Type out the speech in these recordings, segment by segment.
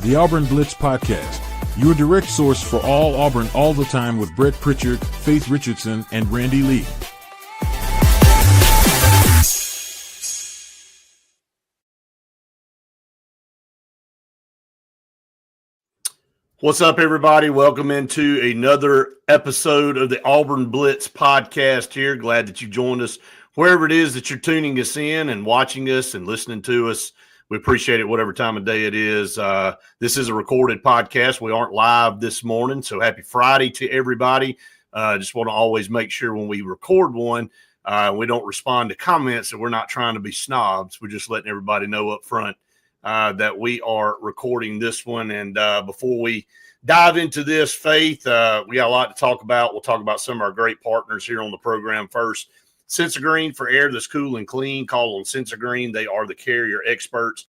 the Auburn Blitz Podcast, your direct source for all Auburn all the time with Brett Pritchard, Faith Richardson, and Randy Lee. What's up, everybody? Welcome into another episode of the Auburn Blitz Podcast here. Glad that you joined us wherever it is that you're tuning us in and watching us and listening to us. We appreciate it whatever time of day it is. This is a recorded podcast. We aren't live this morning, so happy Friday to everybody. Just want to always make sure when we record one, we don't respond to comments that we're not trying to be snobs. We're just letting everybody know up front that we are recording this one. And before we dive into this, Faith, we got a lot to talk about. We'll talk about some of our great partners here on the program first. Sensagreen for air that's cool and clean. Call on Sensagreen. They are the carrier experts,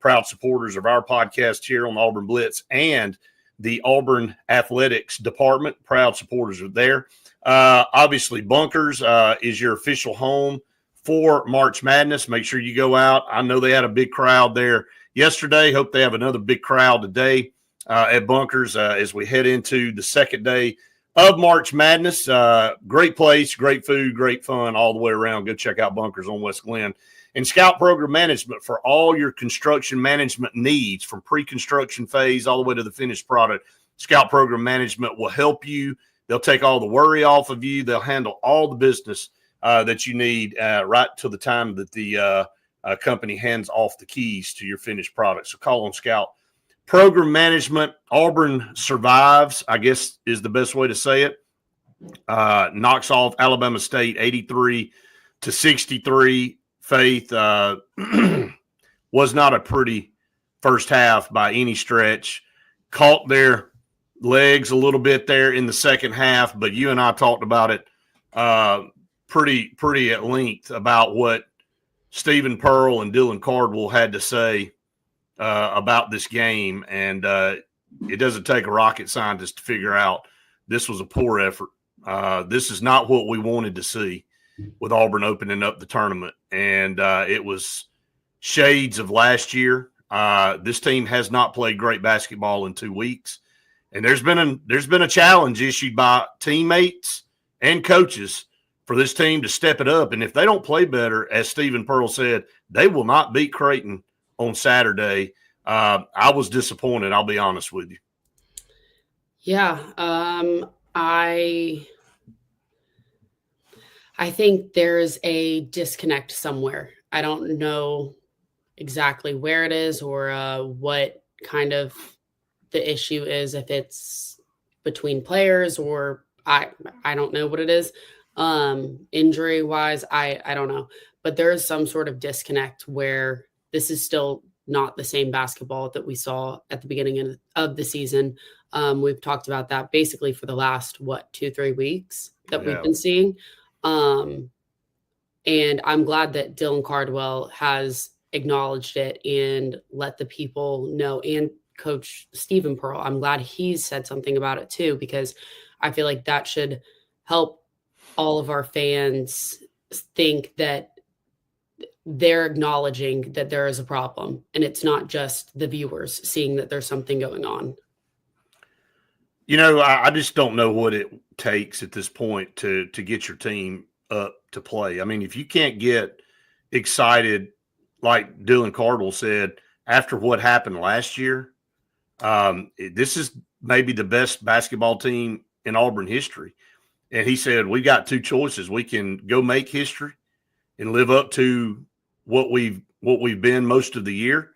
proud supporters of our podcast here on Auburn Blitz and the Auburn Athletics Department. Proud supporters are there. Obviously, Bunkers is your official home for March Madness. Make sure you go out. I know they had a big crowd there yesterday. Hope they have another big crowd today at Bunkers as we head into the second day of March Madness. Great place, great food, great fun all the way around. Go check out Bunkers on West Glen. And Scout Program Management for all your construction management needs from pre-construction phase all the way to the finished product. Scout Program Management will help you. They'll take all the worry off of you. They'll handle all the business that you need right till the time that the company hands off the keys to your finished product. So call on Scout Program Management. Auburn survives, I guess is the best way to say it. Knocks off Alabama State 83-63. Faith was not a pretty first half by any stretch. Caught their legs a little bit there in the second half, but you and I talked about it pretty at length about what Stephen Pearl and Dylan Cardwell had to say about this game. And it doesn't take a rocket scientist to figure out this was a poor effort. This is not what we wanted to see with Auburn opening up the tournament. And it was shades of last year. This team has not played great basketball in 2 weeks. And there's been a challenge issued by teammates and coaches for this team to step it up. And if they don't play better, as Stephen Pearl said, they will not beat Creighton on Saturday. I was disappointed, I'll be honest with you. Yeah, I think there's a disconnect somewhere. I don't know exactly where it is or what kind of the issue is, if it's between players or I don't know what it is. Injury wise, I don't know, but there is some sort of disconnect where this is still not the same basketball that we saw at the beginning of the season. We've talked about that basically for the last, 2-3 weeks that we've been seeing. And I'm glad that Dylan Cardwell has acknowledged it and let the people know, and Coach Stephen Pearl, I'm glad he's said something about it too, because I feel like that should help all of our fans think that they're acknowledging that there is a problem and it's not just the viewers seeing that there's something going on. You know, I just don't know what it takes at this point to get your team up to play. I mean, if you can't get excited, like Dylan Cardwell said, after what happened last year, this is maybe the best basketball team in Auburn history. And he said, we got two choices. We can go make history and live up to what we've been most of the year.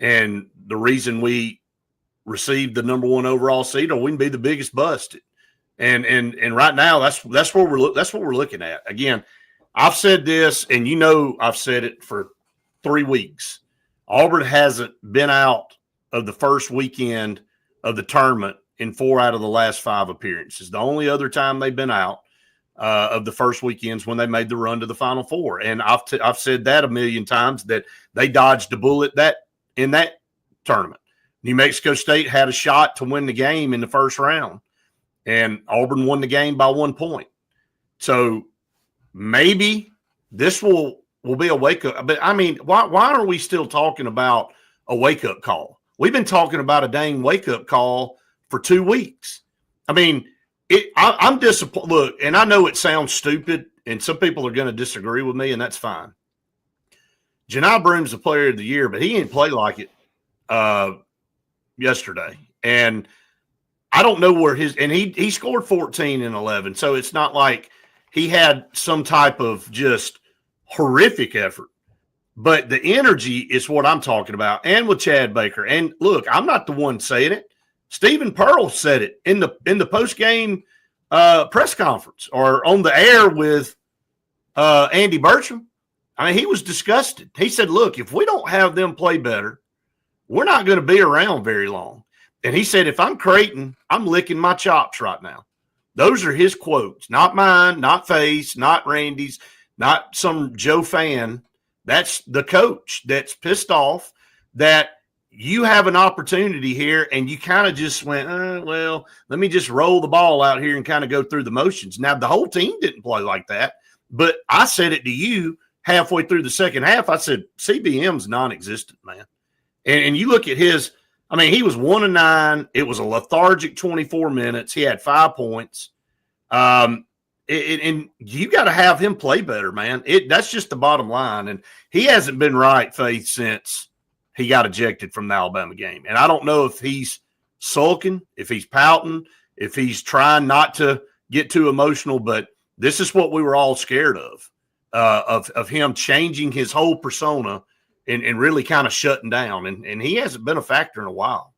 And the reason we received the number 1 overall seed, or we can be the biggest bust. And right now that's what we're looking at. Again, I've said this, and you know I've said it for 3 weeks. Auburn hasn't been out of the first weekend of the tournament in 4 out of the last 5 appearances. The only other time they've been out of the first weekends when they made the run to the Final Four. And I've said that a million times, that they dodged a bullet in that tournament. New Mexico State had a shot to win the game in the first round, and Auburn won the game by 1 point. So maybe this will be a wake-up. But, I mean, why are we still talking about a wake-up call? We've been talking about a dang wake-up call for 2 weeks. I mean, I'm disappointed. Look, and I know it sounds stupid, and some people are going to disagree with me, and that's fine. Janai Broom's the player of the year, but he didn't play like it yesterday. And I don't know where he scored 14 and 11, so it's not like he had some type of just horrific effort. But the energy is what I'm talking about, and with Chad Baker. And look, I'm not the one saying it. Stephen Pearl said it in the post-game press conference or on the air with Andy Bertram. I mean, he was disgusted. He said, look, if we don't have them play better, we're not going to be around very long. And he said, if I'm Creighton, I'm licking my chops right now. Those are his quotes, not mine, not Face, not Randy's, not some Joe fan. That's the coach that's pissed off that you have an opportunity here and you kind of just went, well, let me just roll the ball out here and kind of go through the motions. Now, the whole team didn't play like that, but I said it to you halfway through the second half. I said, CBM's non-existent, man. And you look at his – I mean, he was 1 of 9. It was a lethargic 24 minutes. He had 5 points. And you got to have him play better, man. That's just the bottom line. And he hasn't been right, Faith, since he got ejected from the Alabama game. And I don't know if he's sulking, if he's pouting, if he's trying not to get too emotional, but this is what we were all scared of him changing his whole persona and really kind of shutting down. And he hasn't been a factor in a while.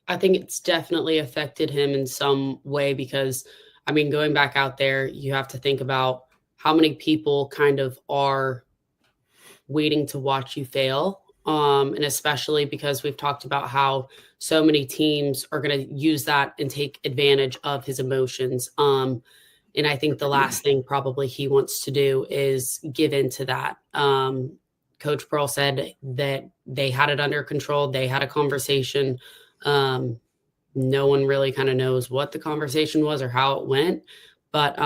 I think it's definitely affected him in some way because, I mean, going back out there, you have to think about how many people kind of are waiting to watch you fail. And especially because we've talked about how so many teams are going to use that and take advantage of his emotions. And I think the last thing probably he wants to do is give in to that. Coach Pearl said that they had it under control. They had a conversation. No one really kind of knows what the conversation was or how it went. But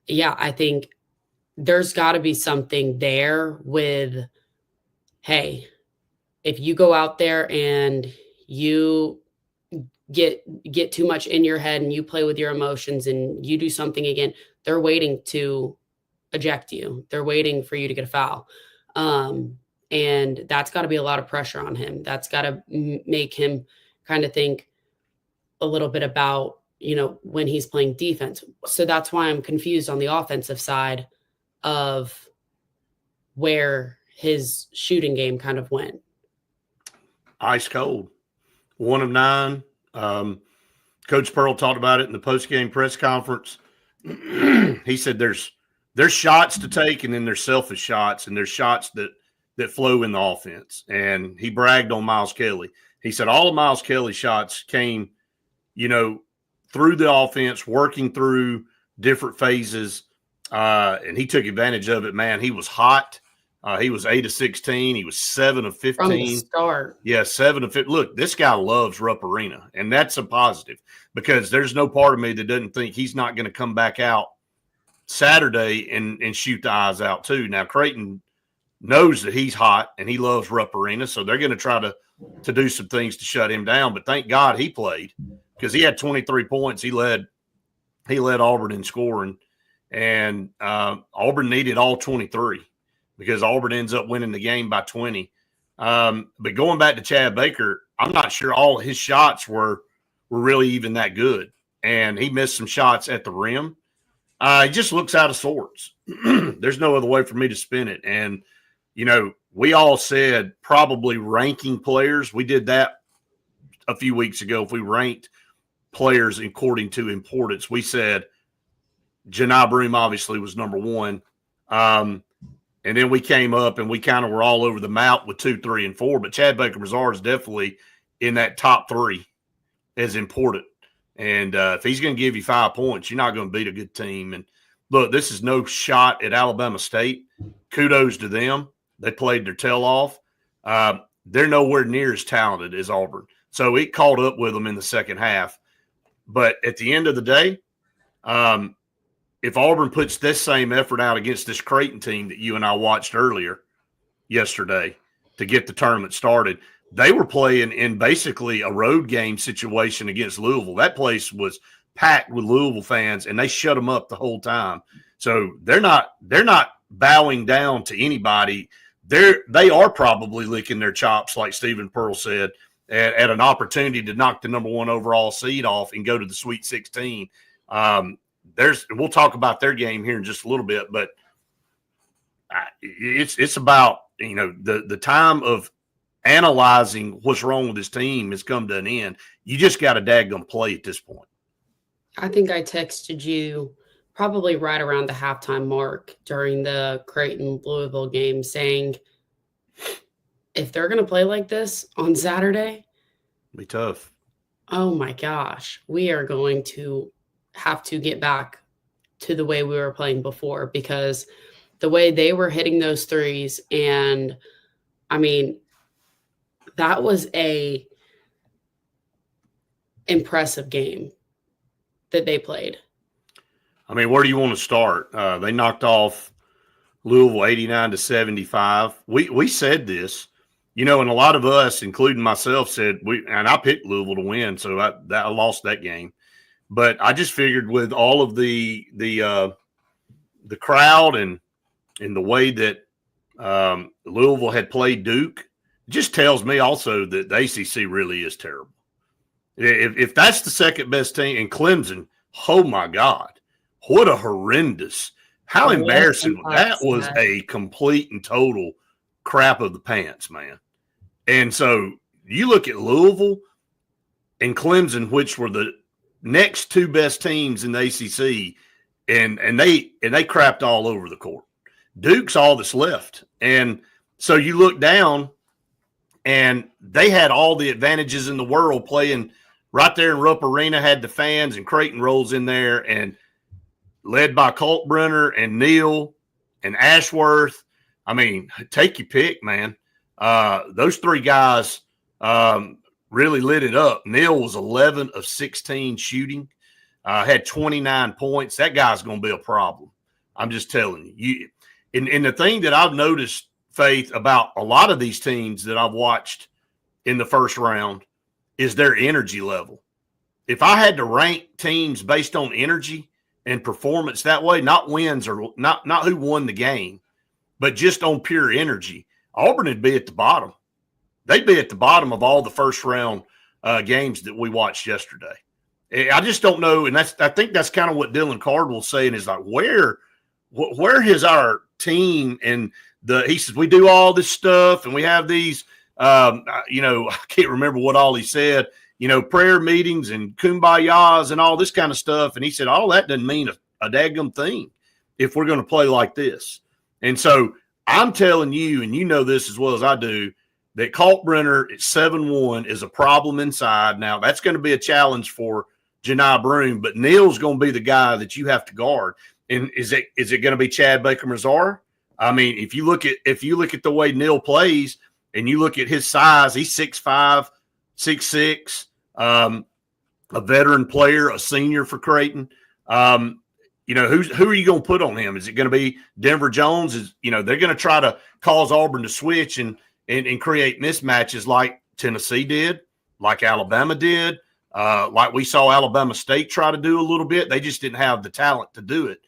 yeah, I think there's got to be something there with, hey, if you go out there and you get too much in your head and you play with your emotions and you do something again, they're waiting to eject you. They're waiting for you to get a foul. And that's got to be a lot of pressure on him. That's got to make him kind of think a little bit about, when he's playing defense. So that's why I'm confused on the offensive side of where his shooting game kind of went. Ice cold. 1 of 9. Coach Pearl talked about it in the post-game press conference. He said there's shots to take, and then there's selfish shots, and there's shots that flow in the offense. And he bragged on Miles Kelly. He said all of Miles Kelly's shots came, through the offense, working through different phases, and he took advantage of it, man. He was hot. He was 8 of 16. He was 7 of 15. From the start. Yeah, 7 of 15. Look, this guy loves Rupp Arena, and that's a positive because there's no part of me that doesn't think he's not going to come back out Saturday and shoot the eyes out too. Now, Creighton knows that he's hot and he loves Rupp Arena, so they're going to try to do some things to shut him down. But thank God he played because he had 23 points. He led Auburn in scoring, and Auburn needed all 23 because Auburn ends up winning the game by 20. But going back to Chad Baker, I'm not sure all his shots were really even that good, and he missed some shots at the rim. He just looks out of sorts. There's no other way for me to spin it. And, we all said probably ranking players. We did that a few weeks ago. If we ranked players according to importance, we said Janai Broom obviously was number 1. And then we came up and we kind of were all over the map with 2, 3, and 4. But Chad Baker-Mazar is definitely in that top 3 as important. And if he's going to give you 5 points, you're not going to beat a good team. And look, this is no shot at Alabama State. Kudos to them. They played their tail off. They're nowhere near as talented as Auburn. So it caught up with them in the second half. But at the end of the day, if Auburn puts this same effort out against this Creighton team that you and I watched earlier yesterday to get the tournament started, they were playing in basically a road game situation against Louisville. That place was packed with Louisville fans, and they shut them up the whole time. So they're not bowing down to anybody. They are probably licking their chops, like Stephen Pearl said, at an opportunity to knock the number 1 overall seed off and go to the Sweet 16. We'll talk about their game here in just a little bit, but it's about, the time of analyzing what's wrong with this team has come to an end. You just got to daggum play at this point. I think I texted you probably right around the halftime mark during the Creighton Louisville game saying, if they're going to play like this on Saturday, it'll be tough. Oh my gosh, we are going to have to get back to the way we were playing before, because the way they were hitting those threes, and I mean, that was a impressive game that they played. I mean, where do you want to start? They knocked off Louisville 89-75. We said this, and a lot of us, including myself, said and I picked Louisville to win, so I lost that game. But I just figured with all of the crowd and the way that Louisville had played Duke, it just tells me also that the ACC really is terrible. If that's the second best team, and Clemson, oh my God, what a horrendous, how embarrassing. That was a complete and total crap of the pants, man. And so you look at Louisville and Clemson, which were the next 2 best teams in the ACC, and they crapped all over the court. Duke's all that's left. And so you look down, and they had all the advantages in the world playing right there in Rupp Arena, had the fans, and Creighton rolls in there, and led by Kalkbrenner and Neal and Ashworth. I mean, take your pick, man. Those 3 guys really lit it up. Neal was 11 of 16 shooting, had 29 points. That guy's going to be a problem. I'm just telling you. And the thing that I've noticed, Faith, about a lot of these teams that I've watched in the first round is their energy level. If I had to rank teams based on energy and performance that way, not wins or not who won the game, but just on pure energy, Auburn would be at the bottom. They'd be at the bottom of all the first round games that we watched yesterday. I just don't know, and I think that's kind of what Dylan Cardwell's saying is like, where is our team? And he says we do all this stuff, and we have these, I can't remember what all he said, prayer meetings and kumbayas and all this kind of stuff. And he said all that doesn't mean a daggum thing if we're going to play like this. And so I'm telling you, and you know this as well as I do, that Kalkbrenner at 7-1 is a problem inside. Now, that's going to be a challenge for Janai Broome, but Neal's going to be the guy that you have to guard. And is it going to be Chad Baker-Mazara? I mean, if you look at the way Neal plays and you look at his size, he's 6'5", 6'6", a veteran player, a senior for Creighton. Who are you going to put on him? Is it going to be Denver Jones? They're going to try to cause Auburn to switch and create mismatches like Tennessee did, like Alabama did, like we saw Alabama State try to do a little bit. They just didn't have the talent to do it.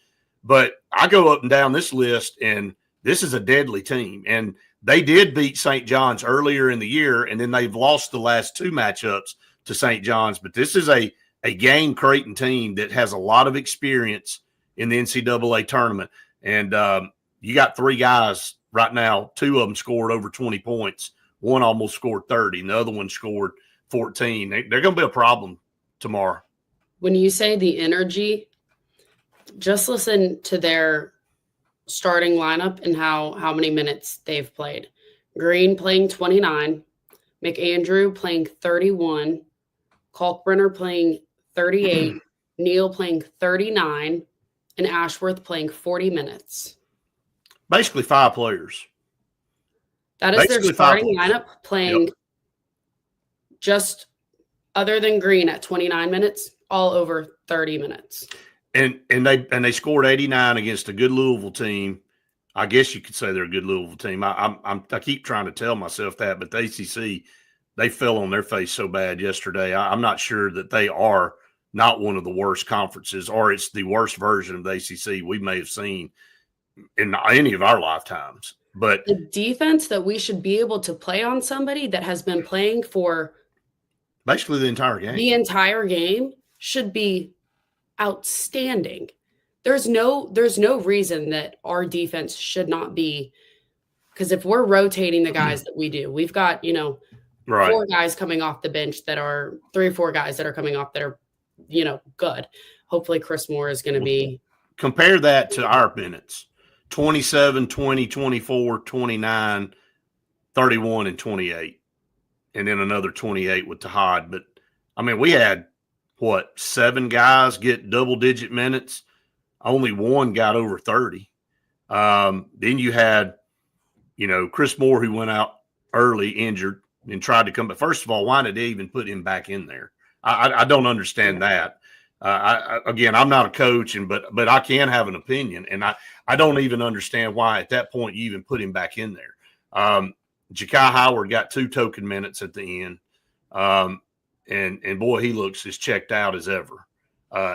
But I go up and down this list, and this is a deadly team. And they did beat St. John's earlier in the year, and then they've lost the last 2 matchups to St. John's. But this is a game Creighton team that has a lot of experience in the NCAA tournament. And you got 3 guys right now, 2 of them scored over 20 points. One almost scored 30, and the other one scored 14. They're going to be a problem tomorrow. When you say the energy, just listen to their starting lineup and how many minutes they've played. Green playing 29, McAndrew playing 31, Kalkbrenner playing 38, Neal playing 39, and Ashworth playing 40 minutes. Basically 5 players. That is their starting lineup playing just other than Green at 29 minutes, all over 30 minutes. And they scored 89 against a good Louisville team. I guess you could say they're a good Louisville team. I keep trying to tell myself that, but the ACC they fell on their face so bad yesterday. I'm not sure that they are not one of the worst conferences, or it's the worst version of the ACC we may have seen in any of our lifetimes. But the defense that we should be able to play on somebody that has been playing for basically the entire game should be outstanding. There's no reason that our defense should not be, because if we're rotating the guys that we do, we've got, right. 4 guys coming off the bench that are 3 or 4 guys that are coming off that are, good. Hopefully Chris Moore is going to be. Compare that to our minutes. 27, 20, 24, 29, 31, and 28. And then another 28 with Tahad. But, I mean, we had, 7 guys get double-digit minutes. Only 1 got over 30. Then you had, Chris Moore, who went out early, injured, and tried to come. But first of all, why did they even put him back in there? I don't understand that. Again, I'm not a coach, but I can have an opinion, and I don't even understand why at that point you even put him back in there. Ja'Kai Howard got 2 token minutes at the end, and boy, he looks as checked out as ever.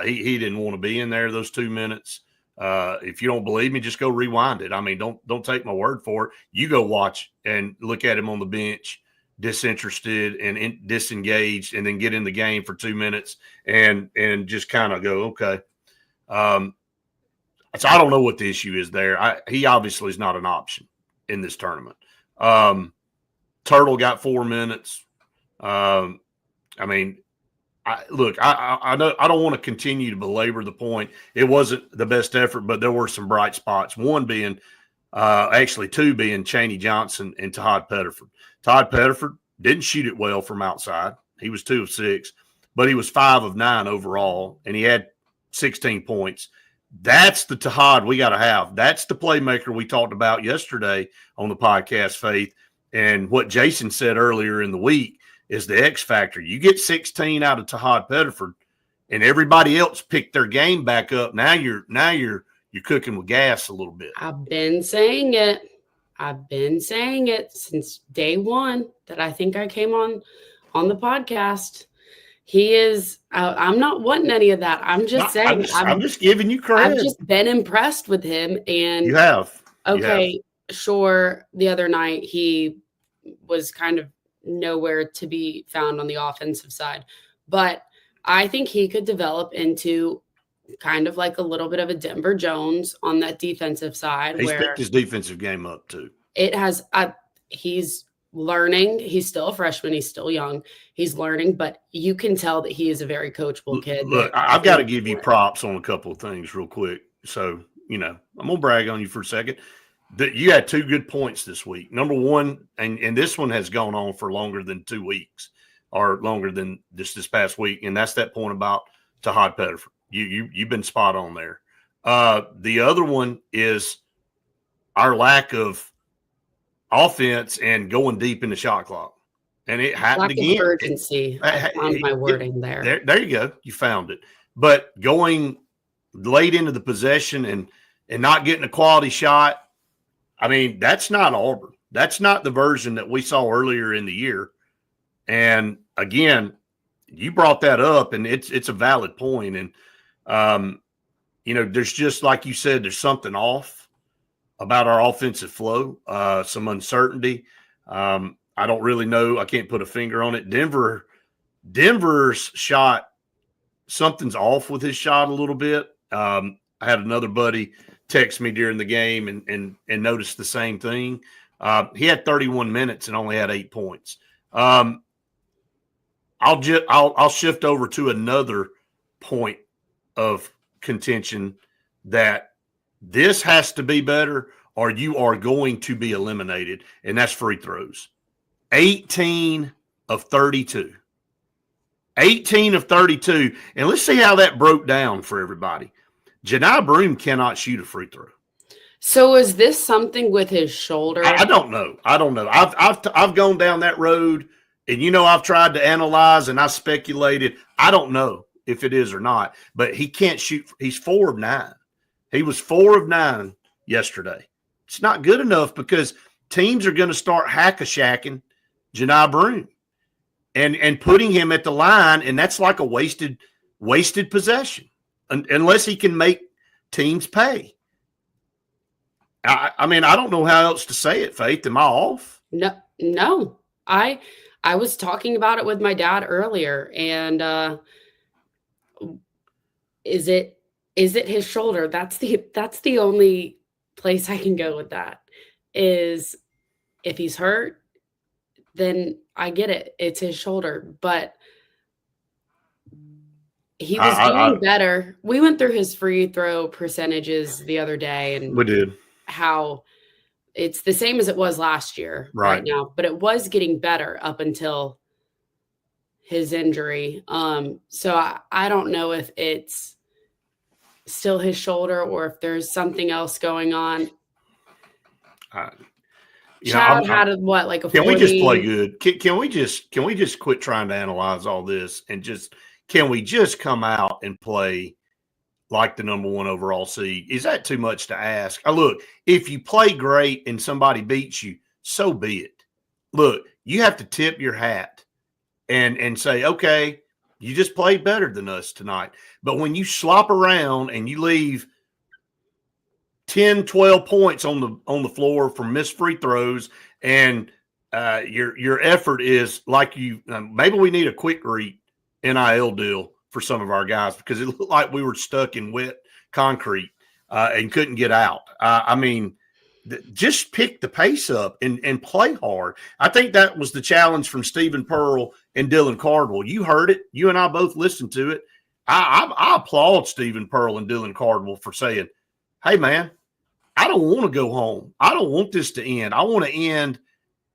He didn't want to be in there those 2 minutes. If you don't believe me, just go rewind it. I mean, don't take my word for it. You go watch and look at him on the bench, disinterested and disengaged, and then get in the game for 2 minutes and just kind of go, okay. So I don't know what the issue is there. He obviously is not an option in this tournament. Turtle got 4 minutes. I mean, I don't want to continue to belabor the point. It wasn't the best effort, but there were some bright spots. One being, actually 2 being Chaney Johnson and Todd Pettiford. Todd Pettiford didn't shoot it well from outside. He was 2 of 6, but he was 5 of 9 overall, and he had 16 points. That's the Tahad we got to have. That's the playmaker we talked about yesterday on the podcast, Faith. And what Jason said earlier in the week is the X factor. You get 16 out of Tahad Pettiford, and everybody else picked their game back up. Now you're cooking with gas a little bit. I've been saying it since day one that I think I came on the podcast. He is. I'm not wanting any of that. I'm just saying. I'm just giving you credit. I've just been impressed with him, and you have. Okay, sure. The other night he was kind of nowhere to be found on the offensive side, but I think he could develop into kind of like a little bit of a Denver Jones on that defensive side. He's picked his defensive game up too. It has. He's learning. He's still a freshman. He's still young. He's learning, but you can tell that he is a very coachable kid. Look, I've got to give you props on a couple of things real quick. So, I'm going to brag on you for a second. That you had 2 good points this week. Number one, and this one has gone on for longer than 2 weeks or longer than this past week, and that's that point about Tahad Pettiford. You've been spot on there. The other one is our lack of offense and going deep in the shot clock. And it happened lack again. Of urgency. I found my wording there. There you go. You found it. But going late into the possession and not getting a quality shot, I mean, that's not Auburn. That's not the version that we saw earlier in the year. And again, you brought that up, and it's a valid point. And, there's just, like you said, there's something off about our offensive flow, some uncertainty. I don't really know. I can't put a finger on it. Denver's shot, something's off with his shot a little bit. I had another buddy text me during the game and noticed the same thing. He had 31 minutes and only had 8 points. I'll shift over to another point of contention that this has to be better or you are going to be eliminated, and that's free throws. 18 of 32. 18 of 32. And let's see how that broke down for everybody. Janai Broome cannot shoot a free throw. So is this something with his shoulder? I don't know. I've gone down that road, and I've tried to analyze and I speculated. I don't know if it is or not, but he can't shoot. He's 4 of 9. He was 4 of 9 yesterday. It's not good enough because teams are going to start hack-a-shacking Janai Broome. and putting him at the line, and that's like a wasted possession unless he can make teams pay. I mean, I don't know how else to say it, Faith. Am I off? No. I was talking about it with my dad earlier, and is it his shoulder? That's the only place I can go with that. Is if he's hurt, then I get it. It's his shoulder, but he was doing better. We went through his free throw percentages the other day, and we did. How it's the same as it was last year right now, but it was getting better up until his injury. So I don't know if it's still his shoulder or if there's something else going on. Chad had like a 40? Can we just play good? Can we just quit trying to analyze all this and can we just come out and play like the number 1 overall seed? Is that too much to ask? Look, if you play great and somebody beats you, so be it. Look, you have to tip your hat and say, okay, you just played better than us tonight. But when you slop around and you leave 10, 12 points on the floor from missed free throws, and your effort is like maybe we need a quick NIL deal for some of our guys because it looked like we were stuck in wet concrete and couldn't get out. I mean, just pick the pace up and play hard. I think that was the challenge from Stephen Pearl and Dylan Cardwell. You heard it. You and I both listened to it. I applaud Stephen Pearl and Dylan Cardwell for saying, hey, man, I don't want to go home. I don't want this to end. I want to end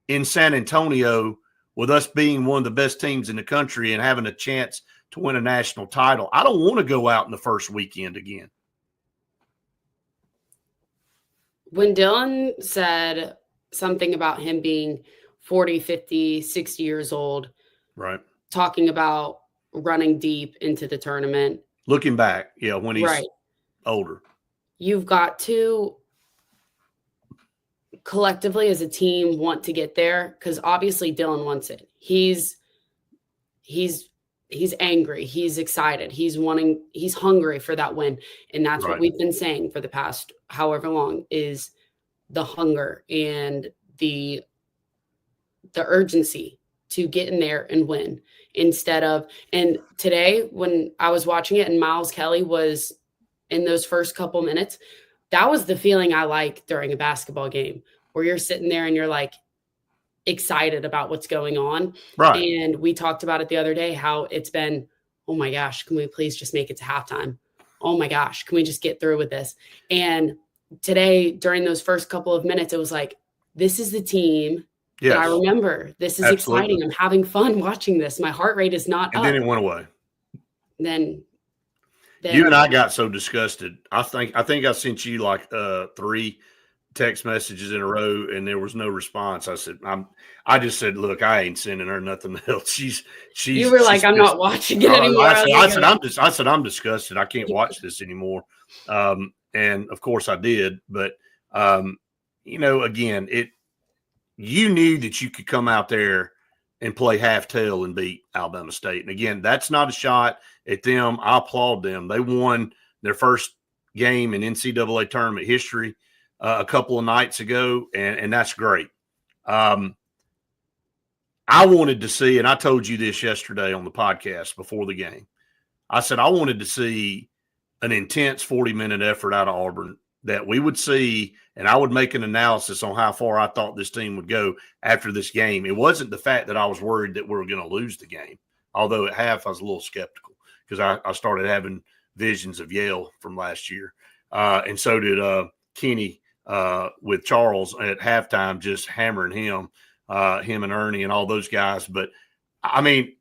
in San Antonio with us being one of the best teams in the country and having a chance to win a national title. I don't want to go out in the first weekend again. When Dylan said something about him being 40, 50, 60 years old, right, talking about running deep into the tournament. Looking back, when he's older. You've got to collectively as a team want to get there because obviously Dylan wants it. He's angry. He's excited. He's hungry for that win. And that's what we've been saying for the past however long is the hunger and the urgency to get in there and win instead of, and today when I was watching it and Miles Kelly was in those first couple minutes, that was the feeling I like during a basketball game where you're sitting there and you're like excited about what's going on. Right. And we talked about it the other day, how it's been, oh my gosh, can we please just make it to halftime? Oh my gosh, can we just get through with this? And today, during those first couple of minutes, it was like, this is the team that I remember. This is exciting. I'm having fun watching this. My heart rate is not up. And then it went away. Then you and I got so disgusted. I think I sent you like 3 text messages in a row, and there was no response. I just said, look, I ain't sending her nothing else. You were like, I'm not watching it anymore. I said, I'm disgusted. I can't watch this anymore. And of course I did, but again, you knew that you could come out there and play half tail and beat Alabama State. And again, that's not a shot at them. I applaud them. They won their first game in NCAA tournament history a couple of nights ago, and that's great. I wanted to see, and I told you this yesterday on the podcast before the game, I said I wanted to see an intense 40-minute effort out of Auburn that we would see, and I would make an analysis on how far I thought this team would go after this game. It wasn't the fact that I was worried that we were going to lose the game, although at half I was a little skeptical because I started having visions of Yale from last year. And so did Kenny with Charles at halftime, just hammering him and Ernie and all those guys. But, I mean,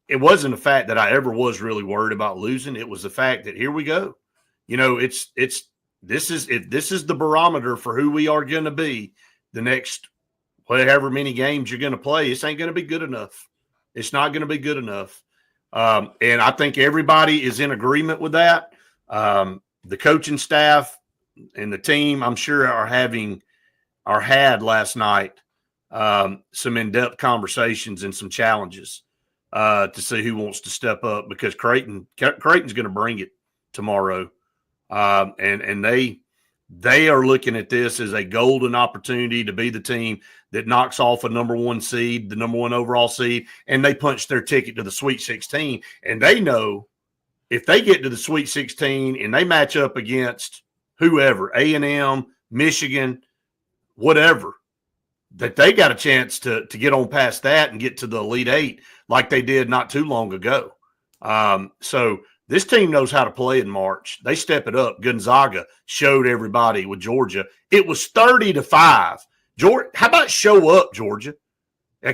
it wasn't the fact that I ever was really worried about losing. It was the fact that here we go. This is the barometer for who we are going to be the next however many games you're going to play. This ain't going to be good enough. It's not going to be good enough. And I think everybody is in agreement with that. The coaching staff and the team, I'm sure, had last night some in-depth conversations and some challenges to see who wants to step up, because Creighton's going to bring it tomorrow, and they are looking at this as a golden opportunity to be the team that knocks off a number one seed, the number one overall seed, and they punch their ticket to the Sweet 16. And they know if they get to the Sweet 16 and they match up against whoever, A&M, Michigan, whatever, that they got a chance to get on past that and get to the Elite Eight like they did not too long ago. So this team knows how to play in March. They step it up. Gonzaga showed everybody with Georgia. It was 30-5. Georgia, how about show up, Georgia?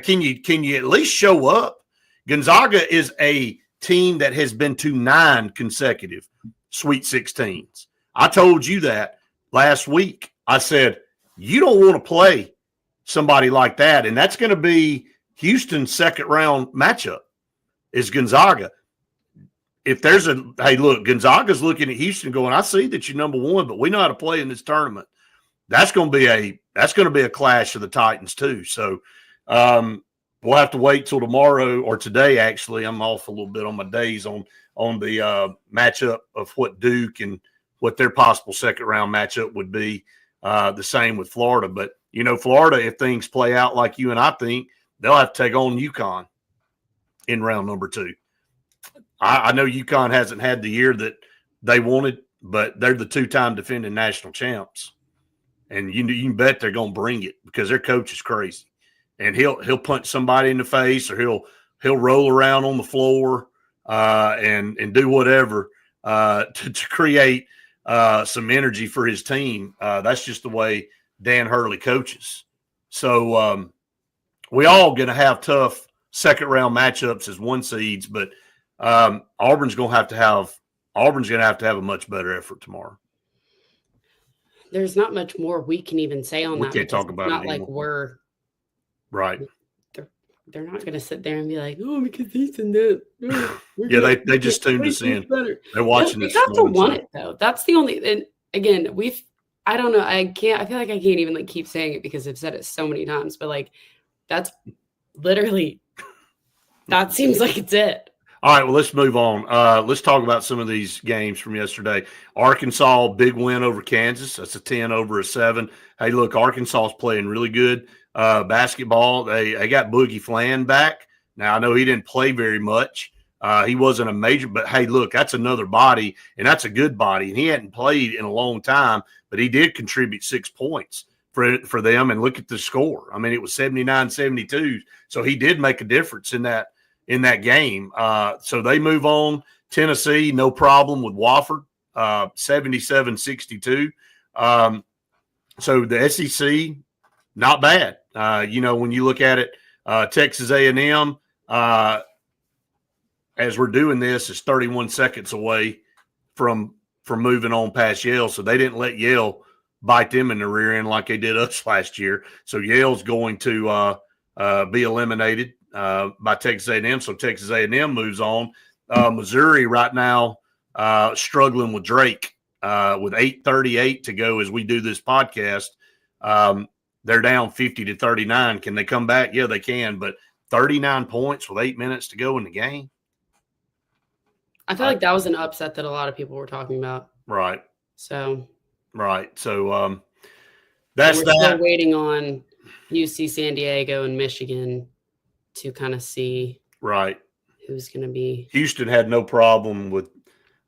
Can you at least show up? Gonzaga is a team that has been to 9 consecutive Sweet 16s. I told you that last week. I said, you don't want to play somebody like that, and that's going to be Houston's second round matchup is Gonzaga. If there's hey, look, Gonzaga's looking at Houston going, I see that you're number one, but we know how to play in this tournament. That's going to be a clash of the Titans too. So we'll have to wait till tomorrow or today. Actually, I'm off a little bit on my days on the matchup of what Duke and what their possible second round matchup would be. The same with Florida, but Florida, if things play out like you and I think, they'll have to take on UConn in round number 2. I know UConn hasn't had the year that they wanted, but they're the 2-time defending national champs. And you can bet they're going to bring it because their coach is crazy. And he'll punch somebody in the face, or he'll roll around on the floor and do whatever to create some energy for his team. That's just the way Dan Hurley coaches. So we all going to have tough second-round matchups as 1 seeds, but Auburn's going to have a much better effort tomorrow. There's not much more we can even say on that. We can't talk about it not anymore. like we're right. They're not going to sit there and be like, oh, because he's in that. Yeah, they just tuned us in. They're watching this. You have to want it though. That's the only. And again, I don't know. I feel like I can't even keep saying it because I've said it so many times. But that's literally. That seems like it's it. All right, well, let's move on. Let's talk about some of these games from yesterday. Arkansas, big win over Kansas. That's a 10-7. Hey, look, Arkansas is playing really good basketball. They got Boogie Flan back. Now, I know he didn't play very much. He wasn't a major, but, hey, look, that's another body, and that's a good body. And he hadn't played in a long time, but he did contribute 6 points for them. And look at the score. I mean, it was 79-72, so he did make a difference in that game. So they move on. Tennessee, no problem with Wofford, 77-62. So the SEC, not bad. When you look at it, Texas A&M, as we're doing this, is 31 seconds away from moving on past Yale. So they didn't let Yale bite them in the rear end like they did us last year. So Yale's going to be eliminated by Texas A&M. So Texas A&M moves on. Missouri right now struggling with Drake with 8:38 to go as we do this podcast. They're down 50-39. Can they come back? Yeah, they can. But 39 points with 8 minutes to go in the game. I feel like that was an upset that a lot of people were talking about. Right. So. Right. So that's we're still waiting on UC San Diego and Michigan to kind of see who's going to be. Houston had no problem with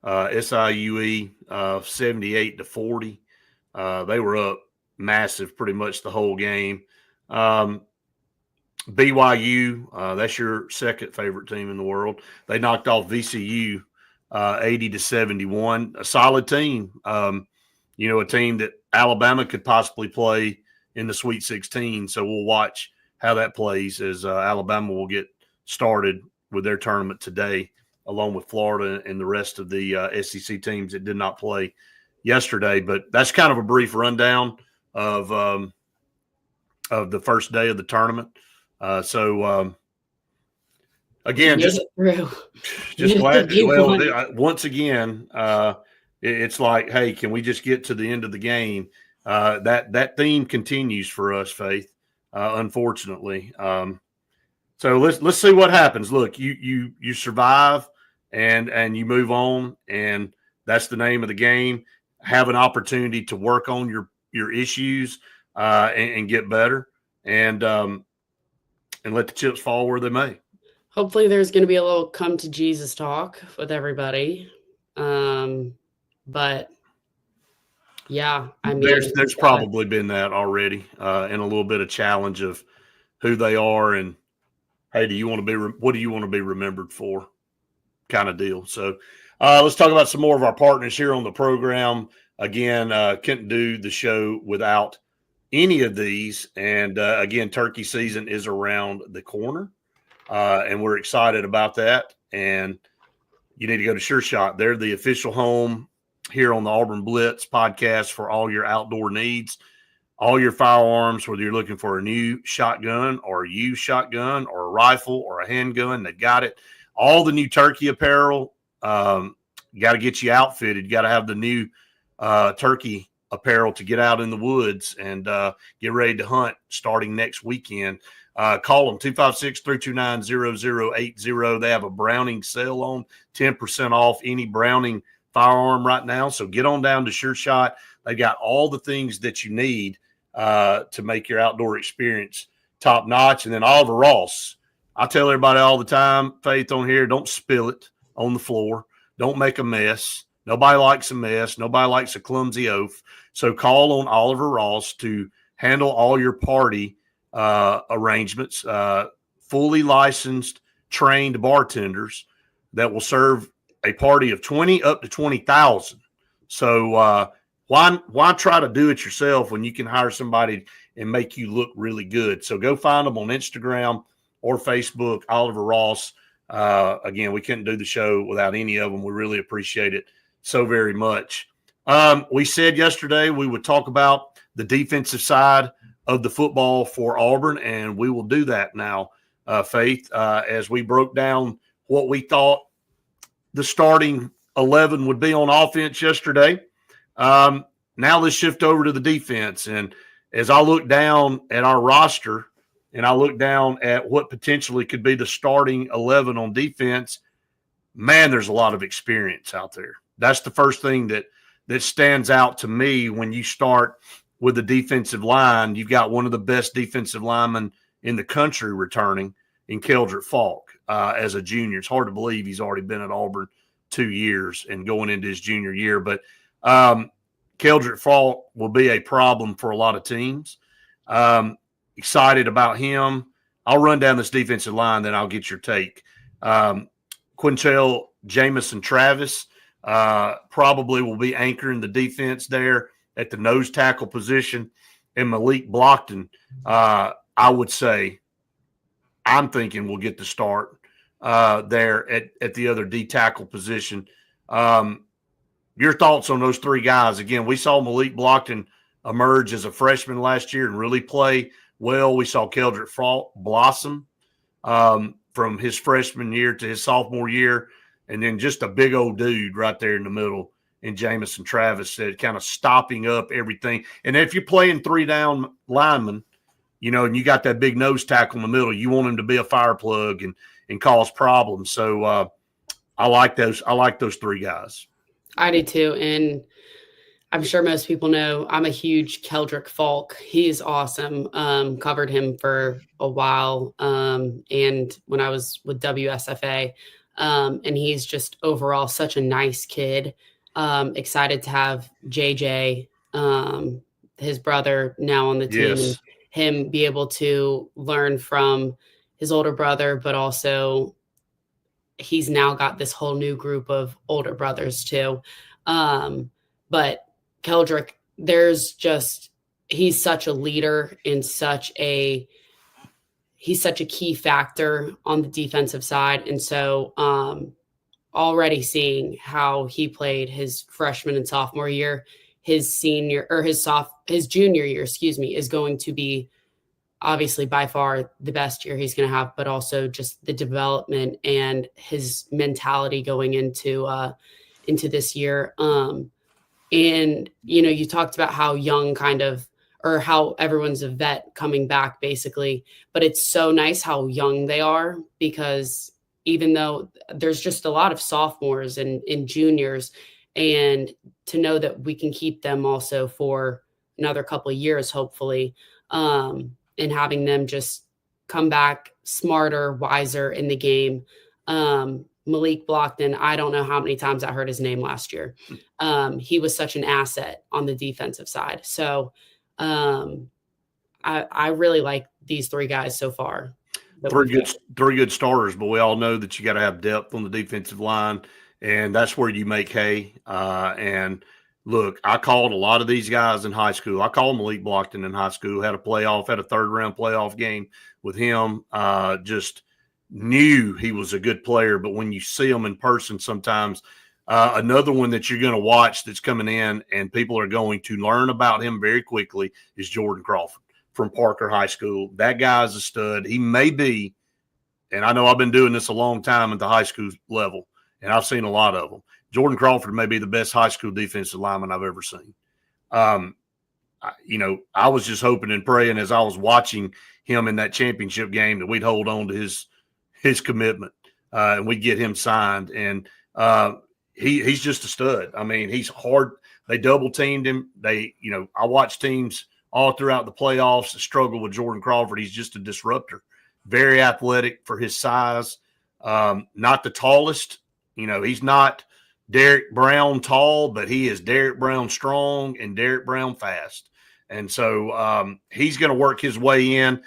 SIUE 78-40. They were up massive pretty much the whole game. BYU, that's your second favorite team in the world. They knocked off VCU 80-71. A solid team. A team that Alabama could possibly play in the Sweet 16. So we'll watch how that plays as Alabama will get started with their tournament today, along with Florida and the rest of the SEC teams that did not play yesterday. But that's kind of a brief rundown of the first day of the tournament. Again, just glad. Well, once again, it's like, hey, can we just get to the end of the game? That theme continues for us, Faith. Unfortunately, So let's see what happens. Look, you survive and you move on, and that's the name of the game. Have an opportunity to work on your issues and get better, and let the chips fall where they may. Hopefully there's going to be a little come to Jesus talk with everybody. But yeah, I mean, there's probably been that already, and a little bit of challenge of who they are and, hey, what do you want to be remembered for, kind of deal. So let's talk about some more of our partners here on the program. Again, couldn't do the show without any of these. And again, turkey season is around the corner, and we're excited about that. And you need to go to Sure Shot. They're the official home here on the Auburn Blitz podcast for all your outdoor needs, all your firearms, whether you're looking for a new shotgun or a used shotgun or a rifle or a handgun, they got it. All the new turkey apparel, got to get you outfitted. You got to have the new turkey apparel to get out in the woods and get ready to hunt starting next weekend. Call them 256-329-0080. They have a Browning sale on, 10% off any Browning firearm right now. So get on down to Sure Shot. They got all the things that you need to make your outdoor experience top notch. And then Oliver Ross, I tell everybody all the time, Faith, on here, don't spill it on the floor. Don't make a mess. Nobody likes a mess. Nobody likes a clumsy oaf. So call on Oliver Ross to handle all your party arrangements. Fully licensed, trained bartenders that will serve a party of 20 up to 20,000. So why try to do it yourself when you can hire somebody and make you look really good? So go find them on Instagram or Facebook, Oliver Ross. Again, we couldn't do the show without any of them. We really appreciate it so very much. We said yesterday we would talk about the defensive side of the football for Auburn, and we will do that now, Faith, as we broke down what we thought the starting 11 would be on offense yesterday. Now let's shift over to the defense. And as I look down at our roster and I look down at what potentially could be the starting 11 on defense, man, there's a lot of experience out there. That's the first thing that stands out to me when you start with the defensive line. You've got one of the best defensive linemen in the country returning in Keldrick Falk as a junior. It's hard to believe he's already been at Auburn 2 years and going into his junior year. But Keldrick Falk will be a problem for a lot of teams. Excited about him. I'll run down this defensive line, then I'll get your take. Quinchell Jamison Travis probably will be anchoring the defense there at the nose tackle position. And Malik Blockton, I would say, I'm thinking we'll get the start there at the other D tackle position. Your thoughts on those three guys? Again, we saw Malik Blockton emerge as a freshman last year and really play well. We saw Keldrick Falk blossom from his freshman year to his sophomore year, and then just a big old dude right there in the middle in Jamison Travis said, kind of stopping up everything. And if you're playing 3-down linemen, and you got that big nose tackle in the middle, you want him to be a fire plug and cause problems. So I like those three guys. I do too. And I'm sure most people know I'm a huge Keldrick Falk. He's awesome. Covered him for a while. And when I was with WSFA, and he's just overall such a nice kid. Excited to have JJ, his brother, now on the team. Yes. And him be able to learn from his older brother, but also he's now got this whole new group of older brothers too. But Keldrick, he's such a leader and he's such a key factor on the defensive side. And so already seeing how he played his freshman and sophomore year, his junior year, is going to be obviously by far the best year he's going to have, but also just the development and his mentality going into this year. And, you talked about how young or how everyone's a vet coming back basically. But it's so nice how young they are, because even though there's just a lot of sophomores and juniors, and to know that we can keep them also for another couple of years, hopefully, and having them just come back smarter, wiser in the game. Malik Blockton, I don't know how many times I heard his name last year. He was such an asset on the defensive side. So I really like these three guys so far. Three good starters, but we all know that you got to have depth on the defensive line, and that's where you make hay. And look, I called a lot of these guys in high school. I called Malik Blockton in high school, had a third-round playoff game with him. Just knew he was a good player, but when you see him in person sometimes, another one that you're going to watch that's coming in and people are going to learn about him very quickly is Jordan Crawford from Parker High School. That guy's a stud. He may be, and I know I've been doing this a long time at the high school level, and I've seen a lot of them. Jordan Crawford may be the best high school defensive lineman I've ever seen. I was just hoping and praying as I was watching him in that championship game that we'd hold on to his commitment and we'd get him signed. And he's just a stud. I mean, he's hard. They double teamed him. I watched teams all throughout the playoffs that struggle with Jordan Crawford. He's just a disruptor. Very athletic for his size. Not the tallest. He's not Derek Brown tall, but he is Derek Brown strong and Derek Brown fast. And so he's going to work his way in.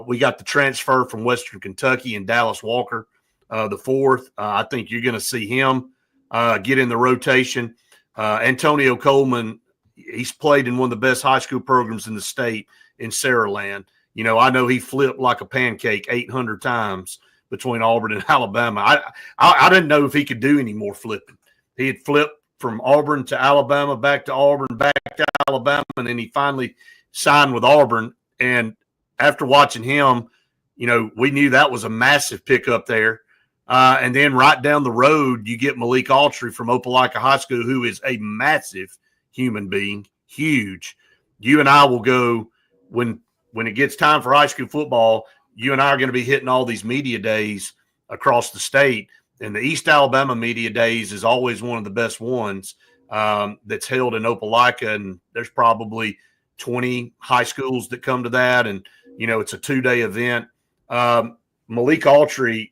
We got the transfer from Western Kentucky and Dallas Walker, the fourth. I think you're going to see him get in the rotation. Antonio Coleman, he's played in one of the best high school programs in the state in Saraland. I know he flipped like a pancake 800 times between Auburn and Alabama. I didn't know if he could do any more flipping. He had flipped from Auburn to Alabama, back to Auburn, back to Alabama, and then he finally signed with Auburn. And after watching him, we knew that was a massive pickup there. And then right down the road, you get Malik Autry from Opelika High School, who is a massive human being, huge. You and I will go when it gets time for high school football. You and I are going to be hitting all these media days across the state. And the East Alabama Media Days is always one of the best ones that's held in Opelika. And there's probably 20 high schools that come to that. And, it's a 2-day event. Malik Autry,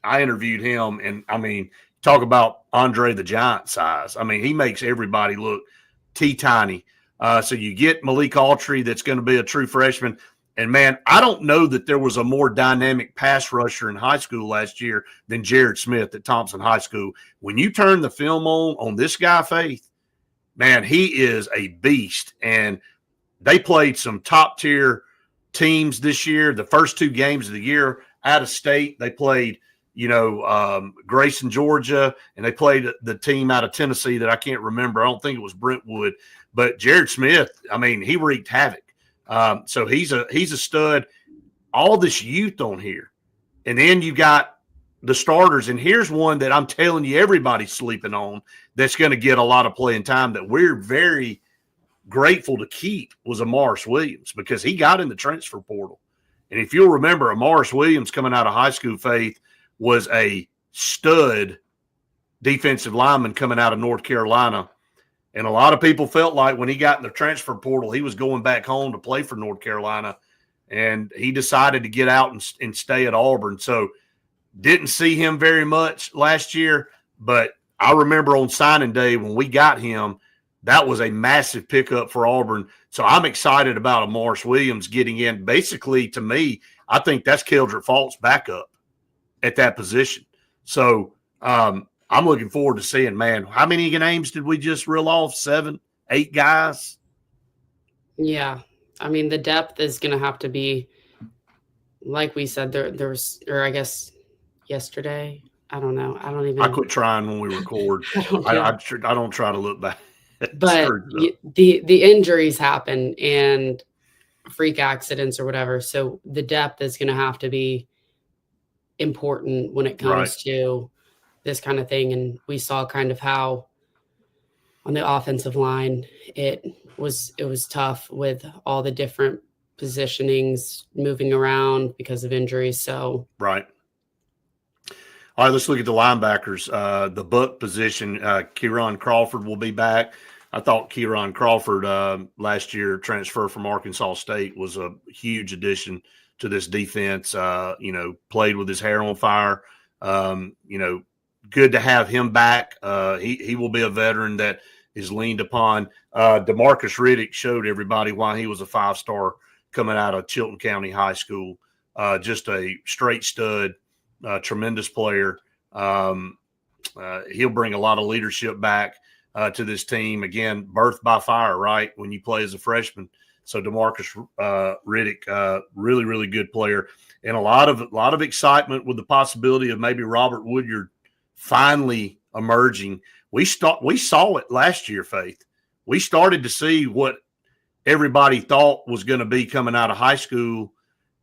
I interviewed him. And, talk about Andre the Giant size. He makes everybody look teeny-tiny. So you get Malik Autry that's going to be a true freshman. And, man, I don't know that there was a more dynamic pass rusher in high school last year than Jared Smith at Thompson High School. When you turn the film on this guy, Faith, man, he is a beast. And they played some top-tier teams this year. The first 2 games of the year out of state, they played, Grayson, Georgia, and they played the team out of Tennessee that I can't remember. I don't think it was Brentwood. But Jared Smith, he wreaked havoc. So he's a stud. All this youth on here, and then you got the starters. And here's one that I'm telling you, everybody's sleeping on. That's going to get a lot of playing time. That we're very grateful to keep was Amaris Williams, because he got in the transfer portal. And if you'll remember, Amaris Williams coming out of high school, Faith, was a stud defensive lineman coming out of North Carolina. And a lot of people felt like when he got in the transfer portal, he was going back home to play for North Carolina. And he decided to get out and stay at Auburn. So didn't see him very much last year. But I remember on signing day when we got him, that was a massive pickup for Auburn. So I'm excited about Amaris Williams getting in. Basically, to me, I think that's Keldrick Faulk's backup at that position. So I'm looking forward to seeing, man, how many names did we just reel off? 7, 8 guys? Yeah. The depth is going to have to be, like we said, I guess yesterday. I don't know. I quit trying when we record. I don't try to look back. But the injuries happen and freak accidents or whatever. So the depth is going to have to be important when it comes to this kind of thing. And we saw kind of how on the offensive line, it it was tough with all the different positionings moving around because of injuries. So right. All right, let's look at the linebackers. The Buck position, Kieran Crawford will be back. I thought Kieran Crawford last year, transfer from Arkansas State, was a huge addition to this defense. Played with his hair on fire. Good to have him back. He will be a veteran that is leaned upon. DeMarcus Riddick showed everybody why he was a 5-star coming out of Chilton County High School. Just a straight stud. Tremendous player. He'll bring a lot of leadership back to this team. Again, birthed by fire, right? When you play as a freshman. So DeMarcus Riddick, really, really good player, and a lot of excitement with the possibility of maybe Robert Woodyard finally emerging. We saw it last year, Faith. We started to see what everybody thought was going to be coming out of high school,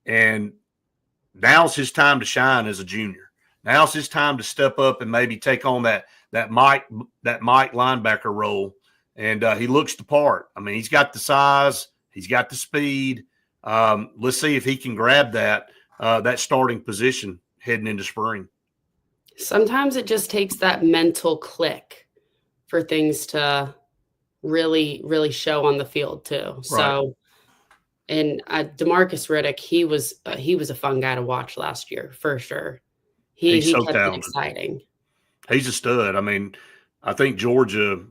and now's his time to shine as a junior. Now's his time to step up and maybe take on that Mike linebacker role. And he looks the part. I mean, he's got the size, he's got the speed. Let's see if he can grab that starting position heading into spring. Sometimes it just takes that mental click for things to really, really show on the field too. Right. So. And DeMarcus Riddick, he was a fun guy to watch last year for sure. He so kept talented. It exciting. He's a stud. I mean, I think Georgia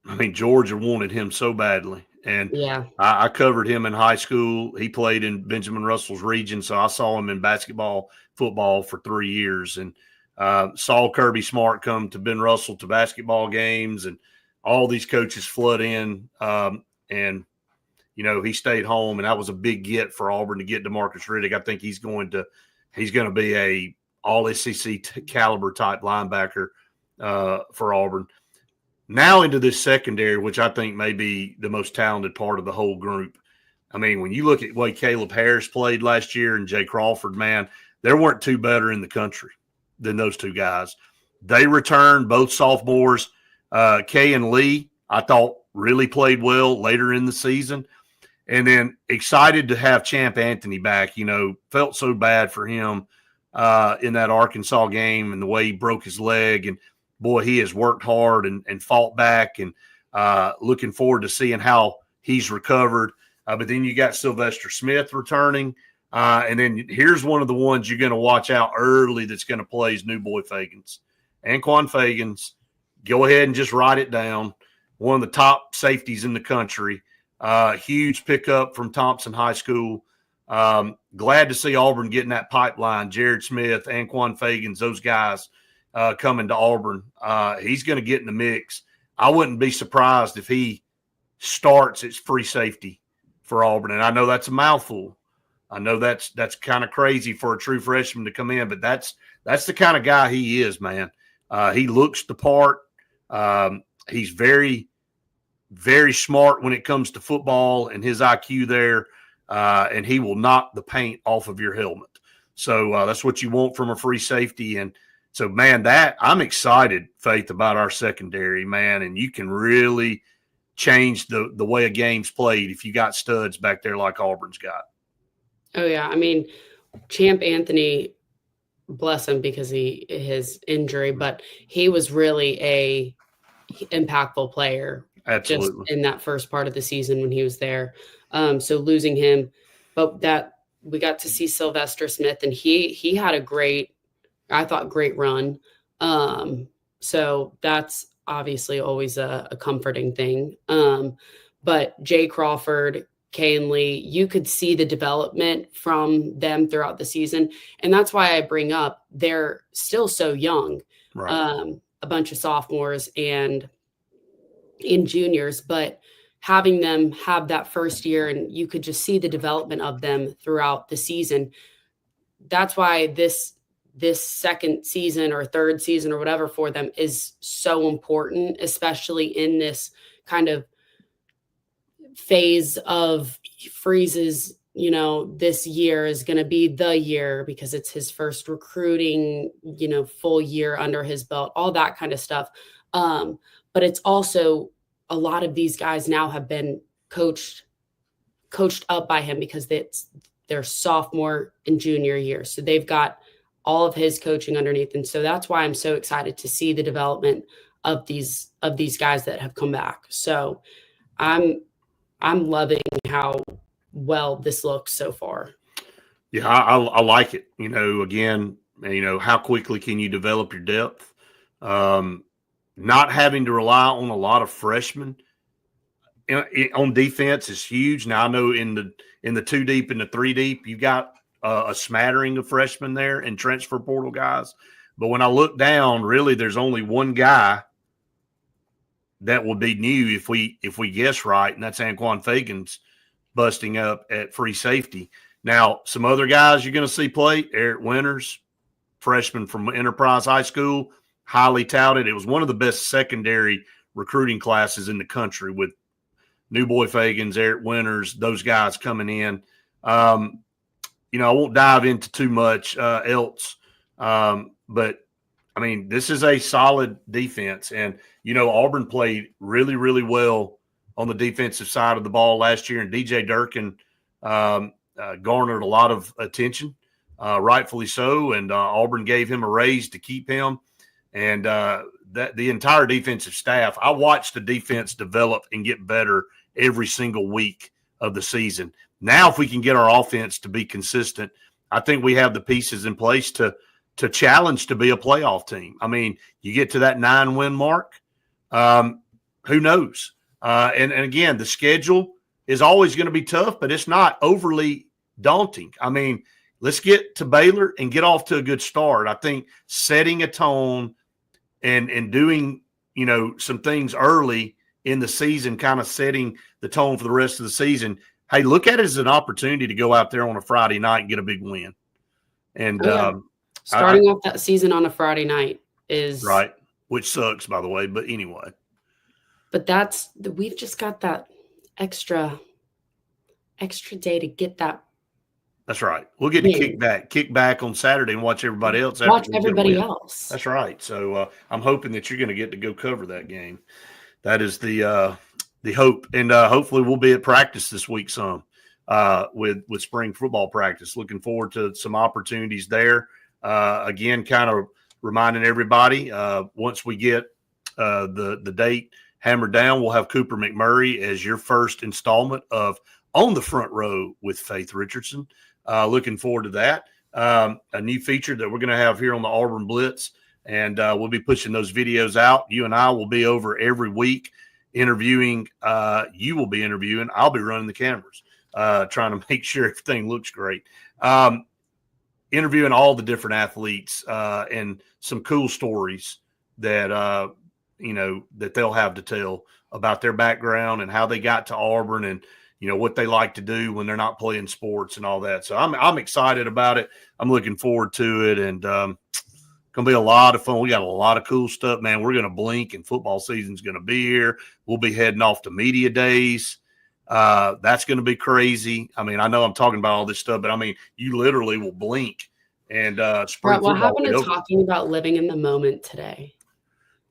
wanted him so badly, and yeah, I covered him in high school. He played in Benjamin Russell's region, so I saw him in basketball, football for 3 years, and saw Kirby Smart come to Ben Russell to basketball games, and all these coaches flood in, and he stayed home, and that was a big get for Auburn to get DeMarcus Riddick. I think he's going to be a all SEC caliber type linebacker for Auburn. Now into this secondary, which I think may be the most talented part of the whole group. I mean, when you look at the way Caleb Harris played last year and Jay Crawford, man, there weren't two better in the country than those two guys. They returned, both sophomores. Kay and Lee, I thought, really played well later in the season. And then excited to have Champ Anthony back. Felt so bad for him in that Arkansas game and the way he broke his leg. And, boy, he has worked hard and fought back, and looking forward to seeing how he's recovered. But then you got Sylvester Smith returning. And then here's one of the ones you're going to watch out early that's going to play is new boy Fagans. Anquan Fagans, go ahead and just write it down. One of the top safeties in the country. Huge pickup from Thompson High School. Glad to see Auburn getting that pipeline. Jared Smith, Anquan Fagans, those guys coming to Auburn. He's going to get in the mix. I wouldn't be surprised if he starts as free safety for Auburn. And I know that's a mouthful. I know that's kind of crazy for a true freshman to come in, but that's the kind of guy he is, man. He looks the part. He's very, very smart when it comes to football and his IQ there, and he will knock the paint off of your helmet. So that's what you want from a free safety. And so, man, I'm excited, Faith, about our secondary, man, and you can really change the way a game's played if you got studs back there like Auburn's got. Oh, yeah. I mean, Champ Anthony, bless him because his injury, but he was really a impactful player. Absolutely. Just in that first part of the season when he was there. So losing him, but that we got to see Sylvester Smith, and he had a great run. So that's obviously always a comforting thing. But Jay Crawford, Kay and Lee, you could see the development from them throughout the season. And that's why I bring up they're still so young, right. A bunch of sophomores and in juniors, but having them have that first year and you could just see the development of them throughout the season. That's why this second season or third season or whatever for them is so important, especially in this kind of phase of Freeze's, this year is going to be the year because it's his first recruiting, full year under his belt, all that kind of stuff. But it's also a lot of these guys now have been coached up by him because it's their sophomore and junior year. So they've got all of his coaching underneath. And so that's why I'm so excited to see the development of these guys that have come back. So I'm loving how well this looks so far. Yeah, I like it. Again, how quickly can you develop your depth? Not having to rely on a lot of freshmen on defense is huge. Now I know in the 2 deep and the 3 deep, you got a smattering of freshmen there and transfer portal guys. But when I look down, really, there's only one guy that will be new if we guess right, and that's Anquan Fagans busting up at free safety. Now, some other guys you're going to see play: Eric Winters, freshman from Enterprise High School, highly touted. It was one of the best secondary recruiting classes in the country with New Boy Fagans, Eric Winters, those guys coming in. I won't dive into too much else, but I mean, this is a solid defense. And, Auburn played really, really well on the defensive side of the ball last year. And DJ Durkin garnered a lot of attention, rightfully so. And Auburn gave him a raise to keep him. And that the entire defensive staff, I watched the defense develop and get better every single week of the season. Now, if we can get our offense to be consistent, I think we have the pieces in place to challenge to be a playoff team. I mean, you get to that 9-win mark, who knows? And again, the schedule is always going to be tough, but it's not overly daunting. I mean, let's get to Baylor and get off to a good start. I think setting a tone and doing, some things early in the season, kind of setting the tone for the rest of the season. Hey, look at it as an opportunity to go out there on a Friday night and get a big win. And starting off that season on a Friday night is right, which sucks, by the way. But anyway, but we've just got that extra day to get that. That's right. We'll get to kick back on Saturday and watch everybody else. Watch everybody else. That's right. So I'm hoping that you're going to get to go cover that game. That is the hope, and hopefully we'll be at practice this week some with spring football practice. Looking forward to some opportunities there. Again, kind of reminding everybody, once we get the date hammered down, we'll have Cooper McMurray as your first installment of On the Front Row with Faith Richardson. Looking forward to that. A new feature that we're going to have here on the Auburn Blitz, and we'll be pushing those videos out. You and I will be over every week interviewing. You will be interviewing. I'll be running the cameras, trying to make sure everything looks great. Interviewing all the different athletes and some cool stories that that they'll have to tell about their background and how they got to Auburn and what they like to do when they're not playing sports and all that. So I'm excited about it. I'm looking forward to it, and gonna be a lot of fun. We got a lot of cool stuff, man. We're gonna blink, and football season's gonna be here. We'll be heading off to media days. That's gonna be crazy. I mean, I know I'm talking about all this stuff, but I mean, you literally will blink. And spring what happened to over. talking about living in the moment today?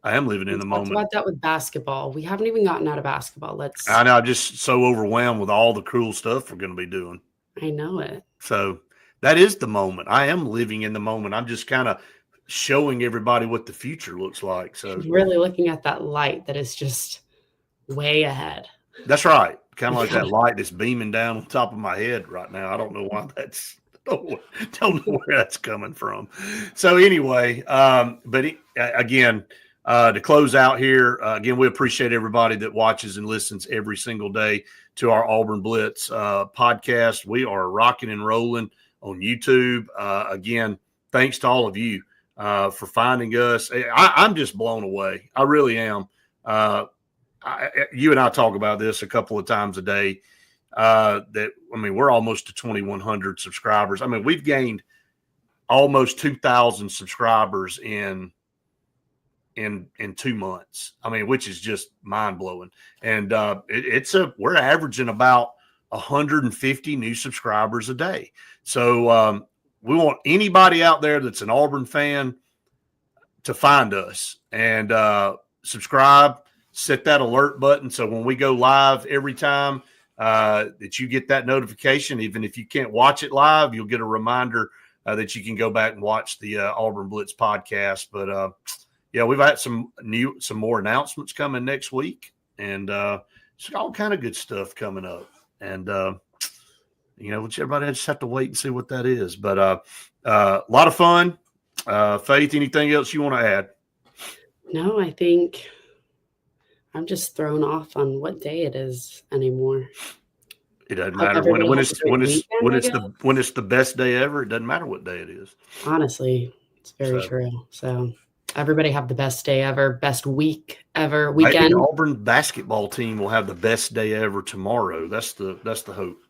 I am living in the moment. Talk about that with basketball. We haven't even gotten out of basketball. I know. I'm just so overwhelmed with all the cool stuff we're going to be doing. I know it. So that is the moment. I am living in the moment. I'm just kind of showing everybody what the future looks like. So really looking at that light that is just way ahead. That's right. Kind of like that light that's beaming down on top of my head right now. I don't know why that's. Don't know where that's coming from. So anyway, again, to close out here, again, we appreciate everybody that watches and listens every single day to our Auburn Blitz podcast. We are rocking and rolling on YouTube. Again, thanks to all of you for finding us. I'm just blown away. I really am. You and I talk about this a couple of times a day. We're almost to 2,100 subscribers. I mean, we've gained almost 2,000 subscribers in 2 months. I mean, which is just mind blowing. And we're averaging about 150 new subscribers a day. So we want anybody out there that's an Auburn fan to find us and subscribe. set that alert button so when we go live every time that you get that notification. Even if you can't watch it live, you'll get a reminder that you can go back and watch the Auburn Blitz podcast. But yeah, we've had some more announcements coming next week, and it's all kind of good stuff coming up. And everybody just have to wait and see what that is. But a lot of fun. Faith, anything else you want to add? No, I think I'm just thrown off on what day it is anymore. It doesn't matter when it's the best day ever. It doesn't matter what day it is. Honestly, it's very true. So everybody have the best day ever, best week ever, weekend. The Auburn basketball team will have the best day ever tomorrow. That's the hope.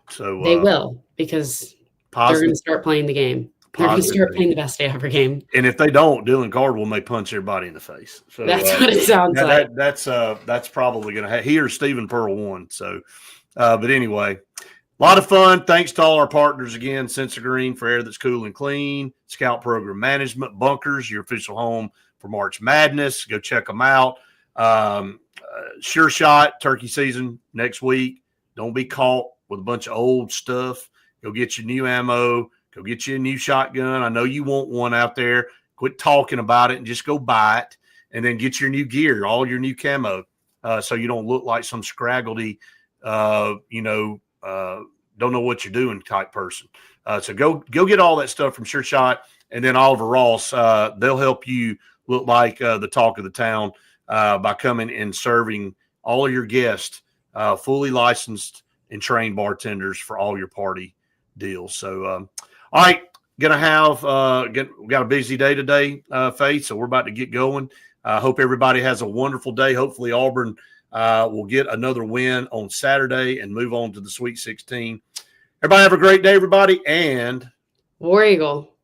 So they will, because they're going to start playing the game. They're going to start playing the best day ever game. And if they don't, Dylan Cardwell may punch everybody in the face. So that's what it sounds like. That's probably going to happen. He or Stephen Pearl won. So, but anyway, a lot of fun. Thanks to all our partners again: Sense of Green for air that's cool and clean, Scout Program Management, Bunkers, your official home for March Madness. Go check them out. Sure Shot turkey season next week. Don't be caught with a bunch of old stuff. Go get your new ammo. Go get you a new shotgun. I know you want one out there. Quit talking about it and just go buy it, and then get your new gear, all your new camo, so you don't look like some scraggledy, don't know what you're doing type person. So go get all that stuff from Sure Shot, and then Oliver Ross. They'll help you look like the talk of the town by coming and serving all of your guests, fully licensed and trained bartenders for all your party deals. So, all right, we got a busy day today, Faith, so we're about to get going. I hope everybody has a wonderful day. Hopefully Auburn will get another win on Saturday and move on to the Sweet 16. Everybody have a great day, everybody, and War Eagle.